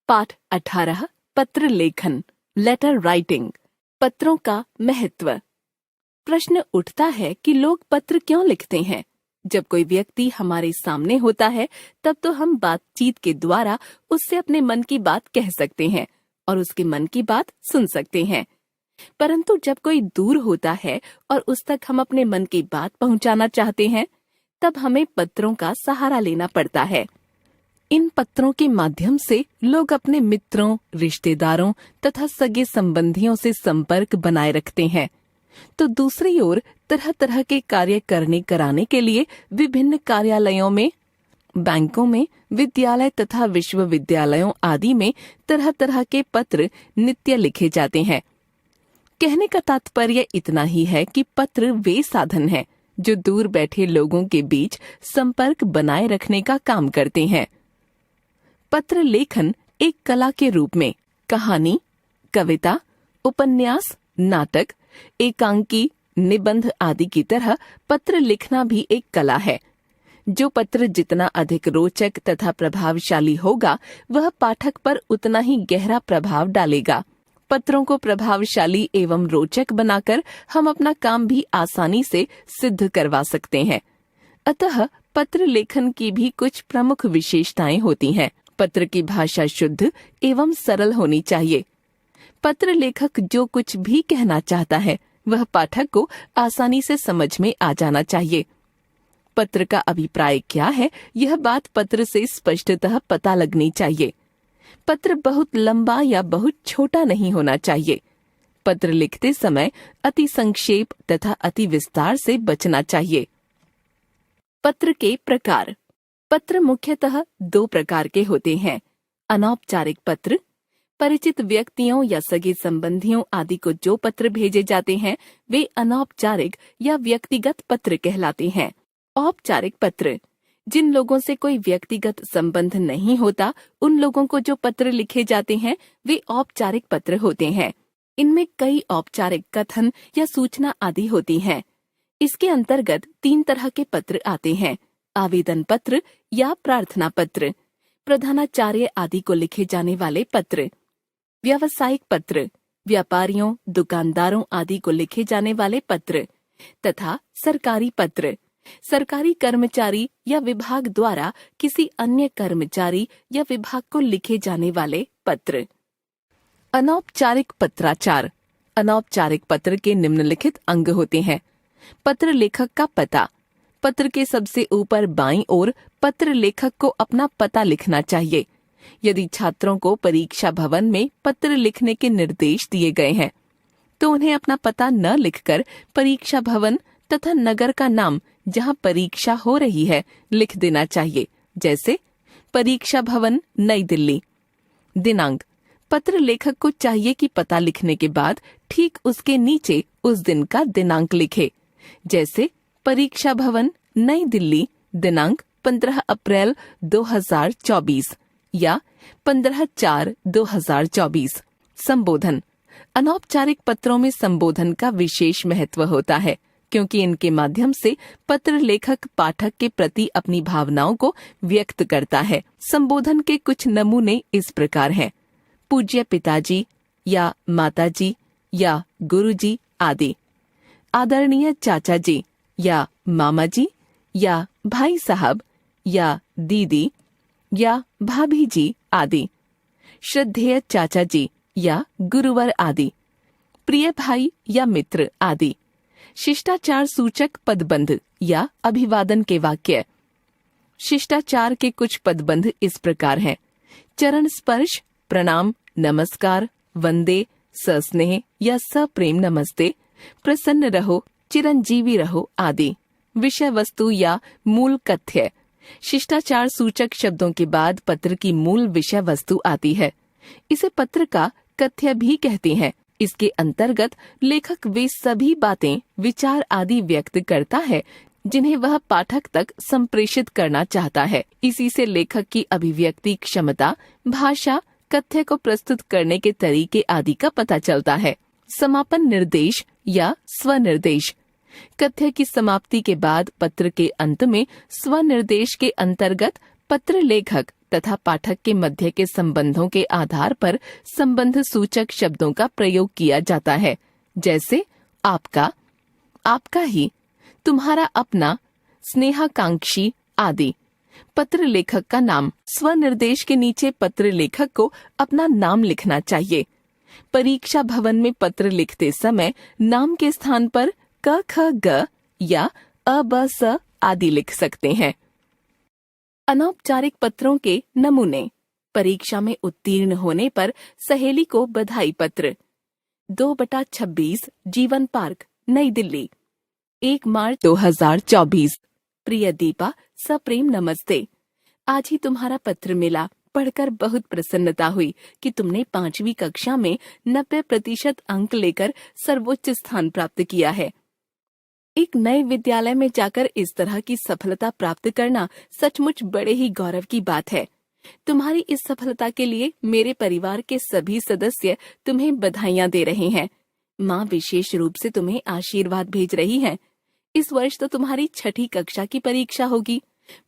पाठ 18 पत्र लेखन लेटर राइटिंग। पत्रों का महत्व। प्रश्न उठता है कि लोग पत्र क्यों लिखते हैं। जब कोई व्यक्ति हमारे सामने होता है तब तो हम बातचीत के द्वारा उससे अपने मन की बात कह सकते हैं और उसके मन की बात सुन सकते हैं। परंतु जब कोई दूर होता है और उस तक हम अपने मन की बात पहुंचाना चाहते हैं तब हमें पत्रों का सहारा लेना पड़ता है। इन पत्रों के माध्यम से लोग अपने मित्रों, रिश्तेदारों तथा सगे संबंधियों से संपर्क बनाए रखते हैं। तो दूसरी ओर तरह तरह के कार्य करने कराने के लिए विभिन्न कार्यालयों में, बैंकों में, विद्यालय तथा विश्वविद्यालयों आदि में तरह तरह के पत्र नित्य लिखे जाते हैं। कहने का तात्पर्य इतना ही है कि पत्र वे साधन हैं जो दूर बैठे लोगों के बीच संपर्क बनाए रखने का काम करते हैं। पत्र लेखन एक कला के रूप में कहानी, कविता, उपन्यास, नाटक, एकांकी, निबंध आदि की तरह पत्र लिखना भी एक कला है। जो पत्र जितना अधिक रोचक तथा प्रभावशाली होगा वह पाठक पर उतना ही गहरा प्रभाव डालेगा। पत्रों को प्रभावशाली एवं रोचक बनाकर हम अपना काम भी आसानी से सिद्ध करवा सकते हैं। अतः पत्र लेखन की भी कुछ प्रमुख विशेषताएं होती हैं। पत्र की भाषा शुद्ध एवं सरल होनी चाहिए। पत्र लेखक जो कुछ भी कहना चाहता है वह पाठक को आसानी से समझ में आ जाना चाहिए। पत्र का अभिप्राय क्या है यह बात पत्र से स्पष्टतः पता लगनी चाहिए। पत्र बहुत लंबा या बहुत छोटा नहीं होना चाहिए। पत्र लिखते समय अति संक्षेप तथा अति विस्तार से बचना चाहिए। पत्र के प्रकार। पत्र मुख्यतः दो प्रकार के होते हैं। अनौपचारिक पत्र, परिचित व्यक्तियों या सगे संबंधियों आदि को जो पत्र भेजे जाते हैं वे अनौपचारिक या व्यक्तिगत पत्र कहलाते हैं। औपचारिक पत्र, जिन लोगों से कोई व्यक्तिगत संबंध नहीं होता उन लोगों को जो पत्र लिखे जाते हैं वे औपचारिक पत्र होते हैं। इनमें कई औपचारिक कथन या सूचना आदि होती हैं। इसके अंतर्गत 3 तरह के पत्र आते हैं। आवेदन पत्र या प्रार्थना पत्र, प्रधानाचार्य आदि को लिखे जाने वाले पत्र। व्यावसायिक पत्र, व्यापारियों, दुकानदारों आदि को लिखे जाने वाले पत्र। तथा सरकारी पत्र, सरकारी कर्मचारी या विभाग द्वारा किसी अन्य कर्मचारी या विभाग को लिखे जाने वाले पत्र। अनौपचारिक पत्राचार। अनौपचारिक पत्र के निम्नलिखित अंग होते हैं। पत्र लेखक का पता। पत्र के सबसे ऊपर बाईं ओर पत्र लेखक को अपना पता लिखना चाहिए। यदि छात्रों को परीक्षा भवन में पत्र लिखने के निर्देश दिए गए हैं तो उन्हें अपना पता न लिखकर परीक्षा भवन तथा नगर का नाम जहां परीक्षा हो रही है लिख देना चाहिए। जैसे परीक्षा भवन, नई दिल्ली। दिनांक। पत्र लेखक को चाहिए कि पता लिखने के बाद ठीक उसके नीचे उस दिन का दिनांक लिखे। जैसे परीक्षा भवन, नई दिल्ली, दिनांक 15 अप्रैल 2024 या 15/4/2024। संबोधन। अनौपचारिक पत्रों में संबोधन का विशेष महत्व होता है क्योंकि इनके माध्यम से पत्र लेखक पाठक के प्रति अपनी भावनाओं को व्यक्त करता है। संबोधन के कुछ नमूने इस प्रकार हैं। पूज्य पिताजी या माताजी या गुरुजी आदि। आदरणीय चाचा जी या मामा जी या भाई साहब या दीदी या भाभी जी आदि। श्रद्धेय चाचा जी या गुरुवर आदि। प्रिय भाई या मित्र आदि। शिष्टाचार सूचक पदबंध या अभिवादन के वाक्य। शिष्टाचार के कुछ पदबंध इस प्रकार हैं। चरण स्पर्श, प्रणाम, नमस्कार, वंदे, सस्नेह या सप्रेम नमस्ते, प्रसन्न रहो, चिरंजीवी रहो आदि। विषय वस्तु या मूल कथ्य। शिष्टाचार सूचक शब्दों के बाद पत्र की मूल विषय वस्तु आती है। इसे पत्र का कथ्य भी कहते हैं। इसके अंतर्गत लेखक वे सभी बातें, विचार आदि व्यक्त करता है जिन्हें वह पाठक तक संप्रेषित करना चाहता है। इसी से लेखक की अभिव्यक्ति क्षमता, भाषा, कथ्य को प्रस्तुत करने के तरीके आदि का पता चलता है। समापन निर्देश या स्वनिर्देश। कथ्य की समाप्ति के बाद पत्र के अंत में स्वनिर्देश के अंतर्गत पत्र लेखक तथा पाठक के मध्य के संबंधों के आधार पर संबंध सूचक शब्दों का प्रयोग किया जाता है, जैसे आपका, आपका ही, तुम्हारा अपना, स्नेहाकांक्षी आदि। पत्र लेखक का नाम। स्वनिर्देश के नीचे पत्र लेखक को अपना नाम लिखना चाहिए। परीक्षा भवन में पत्र लिखते समय नाम के स्थान पर क ख ग या अ ब स आदि लिख सकते हैं। अनौपचारिक पत्रों के नमूने। परीक्षा में उत्तीर्ण होने पर सहेली को बधाई पत्र। 2/26 जीवन पार्क, नई दिल्ली, 1 मार्च 2024। प्रिय दीपा, सप्रेम नमस्ते। आज ही तुम्हारा पत्र मिला। पढ़कर बहुत प्रसन्नता हुई कि तुमने 5वीं कक्षा में 90% अंक लेकर सर्वोच्च स्थान प्राप्त किया है। एक नए विद्यालय में जाकर इस तरह की सफलता प्राप्त करना सचमुच बड़े ही गौरव की बात है। तुम्हारी इस सफलता के लिए मेरे परिवार के सभी सदस्य तुम्हें बधाइयाँ दे रहे हैं। माँ विशेष रूप से तुम्हें आशीर्वाद भेज रही है। इस वर्ष तो तुम्हारी 6ठी कक्षा की परीक्षा होगी।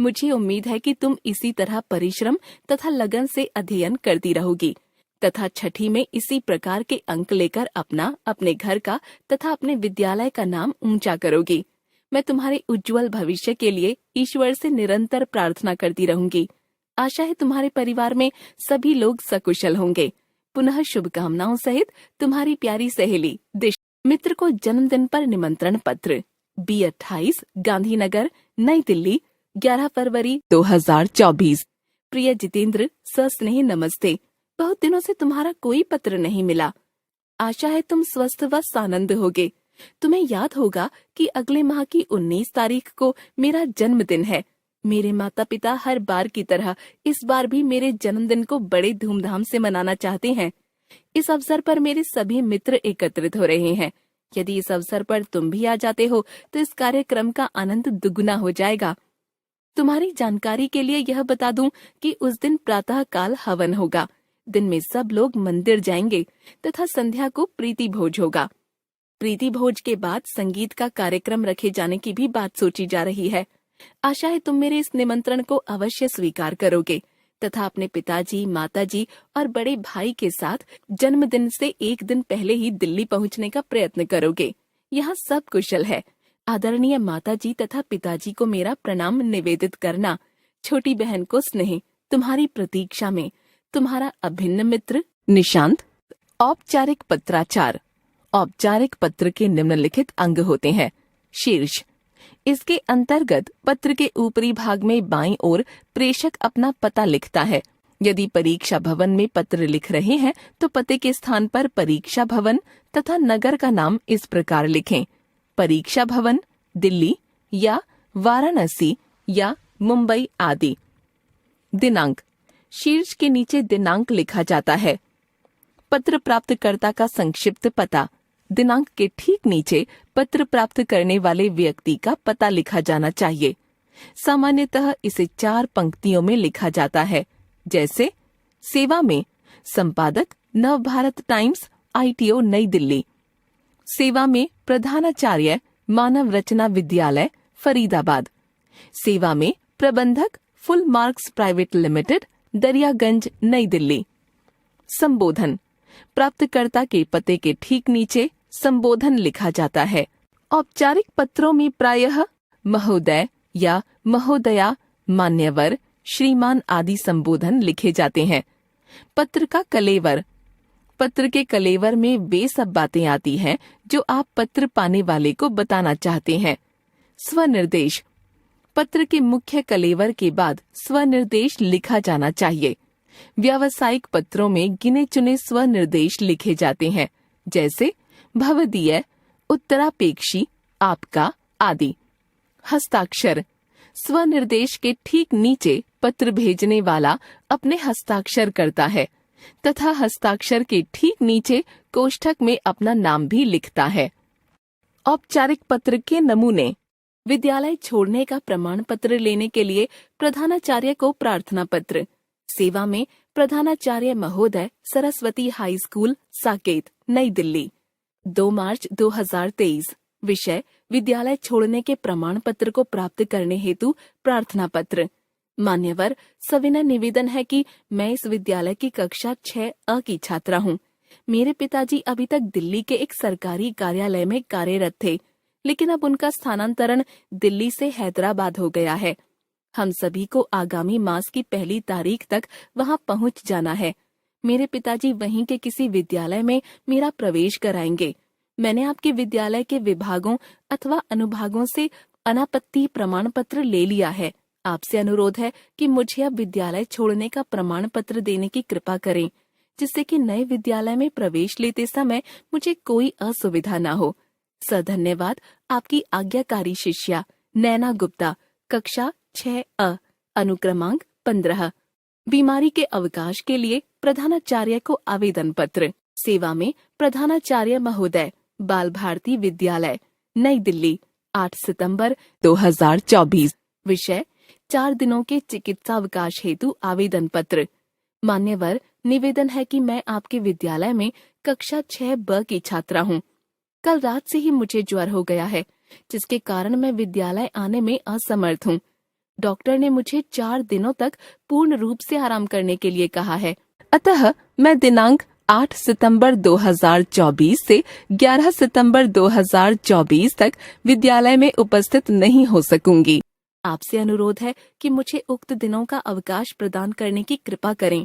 मुझे उम्मीद है कि तुम इसी तरह परिश्रम तथा लगन से अध्ययन करती रहोगी तथा 6ठी में इसी प्रकार के अंक लेकर अपना, अपने घर का तथा अपने विद्यालय का नाम ऊंचा करोगी। मैं तुम्हारे उज्जवल भविष्य के लिए ईश्वर से निरंतर प्रार्थना करती रहूंगी। आशा है तुम्हारे परिवार में सभी लोग सकुशल होंगे। पुनः शुभकामनाओं सहित तुम्हारी प्यारी सहेली दिशा। मित्र को जन्मदिन पर निमंत्रण पत्र। B28 गांधीनगर, नई दिल्ली, 11 फरवरी 2024। प्रिय जितेंद्र, सस्नेह नमस्ते। बहुत दिनों से तुम्हारा कोई पत्र नहीं मिला। आशा है तुम स्वस्थ व सानंद होगे। तुम्हें याद होगा कि अगले माह की 19 तारीख को मेरा जन्मदिन है। मेरे माता पिता हर बार की तरह इस बार भी मेरे जन्मदिन को बड़े धूमधाम से मनाना चाहते हैं। इस अवसर पर मेरे सभी मित्र एकत्रित हो रहे हैं। यदि इस अवसर पर तुम भी आ जाते हो तो इस कार्यक्रम का आनंद दुगुना हो जाएगा। तुम्हारी जानकारी के लिए यह बता दूं कि उस दिन प्रातः काल हवन होगा। दिन में सब लोग मंदिर जाएंगे तथा संध्या को प्रीति भोज होगा। प्रीति भोज के बाद संगीत का कार्यक्रम रखे जाने की भी बात सोची जा रही है। आशा है तुम मेरे इस निमंत्रण को अवश्य स्वीकार करोगे तथा अपने पिताजी, माताजी और बड़े भाई के साथ जन्मदिन से एक दिन पहले ही दिल्ली पहुंचने का प्रयत्न करोगे। यहाँ सब कुशल है। आदरणीय माताजी तथा पिताजी को मेरा प्रणाम निवेदित करना। छोटी बहन को स्नेह। तुम्हारी प्रतीक्षा में तुम्हारा अभिन्न मित्र निशांत। औपचारिक पत्राचार। औपचारिक पत्र के निम्नलिखित अंग होते हैं। शीर्ष। इसके अंतर्गत पत्र के ऊपरी भाग में बाईं ओर प्रेषक अपना पता लिखता है। यदि परीक्षा भवन में पत्र लिख रहे हैं तो पते के स्थान पर परीक्षा भवन तथा नगर का नाम इस प्रकार लिखें: परीक्षा भवन, दिल्ली या वाराणसी या मुंबई आदि। दिनांक। शीर्ष के नीचे दिनांक लिखा जाता है। पत्र प्राप्तकर्ता का संक्षिप्त पता। दिनांक के ठीक नीचे पत्र प्राप्त करने वाले व्यक्ति का पता लिखा जाना चाहिए। सामान्यतः इसे 4 पंक्तियों में लिखा जाता है, जैसे सेवा में संपादक नव भारत टाइम्स, ITO, नई दिल्ली। सेवा में प्रधानाचार्य मानव रचना विद्यालय, फरीदाबाद। सेवा में प्रबंधक full marks private limited, Daryaganj, नई दिल्ली। संबोधन। प्राप्तकर्ता के पते के ठीक नीचे संबोधन लिखा जाता है। औपचारिक पत्रों में प्रायः महोदय या महोदया, मान्यवर, श्रीमान आदि संबोधन लिखे जाते हैं। पत्र का कलेवर। पत्र के कलेवर में वे सब बातें आती हैं जो आप पत्र पाने वाले को बताना चाहते हैं। स्वनिर्देश। पत्र के मुख्य कलेवर के बाद स्वनिर्देश लिखा जाना चाहिए। व्यावसायिक पत्रों में गिने चुने स्वनिर्देश लिखे जाते हैं, जैसे भवदीय, उत्तरापेक्षी, आपका आदि। हस्ताक्षर। स्वनिर्देश के ठीक नीचे पत्र भेजने वाला अपने हस्ताक्षर करता है तथा हस्ताक्षर के ठीक नीचे कोष्ठक में अपना नाम भी लिखता है। औपचारिक पत्र के नमूने। विद्यालय छोड़ने का प्रमाण पत्र लेने के लिए प्रधानाचार्य को प्रार्थना पत्र। सेवा में प्रधानाचार्य महोदय, सरस्वती हाई स्कूल, साकेत, नई दिल्ली, 2 मार्च 2023। विषय: विद्यालय छोड़ने के प्रमाण पत्र को प्राप्त करने हेतु प्रार्थना पत्र। मान्यवर, सविनय निवेदन है कि मैं इस विद्यालय की कक्षा 6A की छात्रा हूँ। मेरे पिताजी अभी तक दिल्ली के एक सरकारी कार्यालय में कार्यरत थे, लेकिन अब उनका स्थानांतरण दिल्ली से हैदराबाद हो गया है। हम सभी को आगामी मास की 1 तारीख तक वहां पहुंच जाना है। मेरे पिताजी वहीं के किसी विद्यालय में मेरा प्रवेश कराएंगे। मैंने आपके विद्यालय के विभागों अथवा अनुभागों से अनापत्ति प्रमाण पत्र ले लिया है। आपसे अनुरोध है कि मुझे अब विद्यालय छोड़ने का प्रमाण पत्र देने की कृपा करें, जिससे कि नए विद्यालय में प्रवेश लेते समय मुझे कोई असुविधा न हो। सधन्यवाद, आपकी आज्ञाकारी शिष्या नैना गुप्ता, कक्षा 6A, अनुक्रमांक 15। बीमारी के अवकाश के लिए प्रधानाचार्य को आवेदन पत्र। सेवा में प्रधानाचार्य महोदय, बाल भारती विद्यालय, नई दिल्ली, 8 सितंबर 2024। विषय 4 दिनों के चिकित्सा अवकाश हेतु आवेदन पत्र। मान्यवर, निवेदन है कि मैं आपके विद्यालय में कक्षा 6B की छात्रा हूँ। कल रात से ही मुझे ज्वर हो गया है, जिसके कारण मैं विद्यालय आने में असमर्थ हूँ। डॉक्टर ने मुझे 4 दिनों तक पूर्ण रूप से आराम करने के लिए कहा है। अतः मैं दिनांक 8 सितंबर 2024 से 11 सितंबर 2024 तक विद्यालय में उपस्थित नहीं हो सकूंगी। आपसे अनुरोध है कि मुझे उक्त दिनों का अवकाश प्रदान करने की कृपा करें।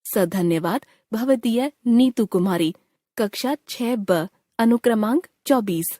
सधन्यवाद, भवदीय नीतू कुमारी, कक्षा 6B, अनुक्रमांक 24।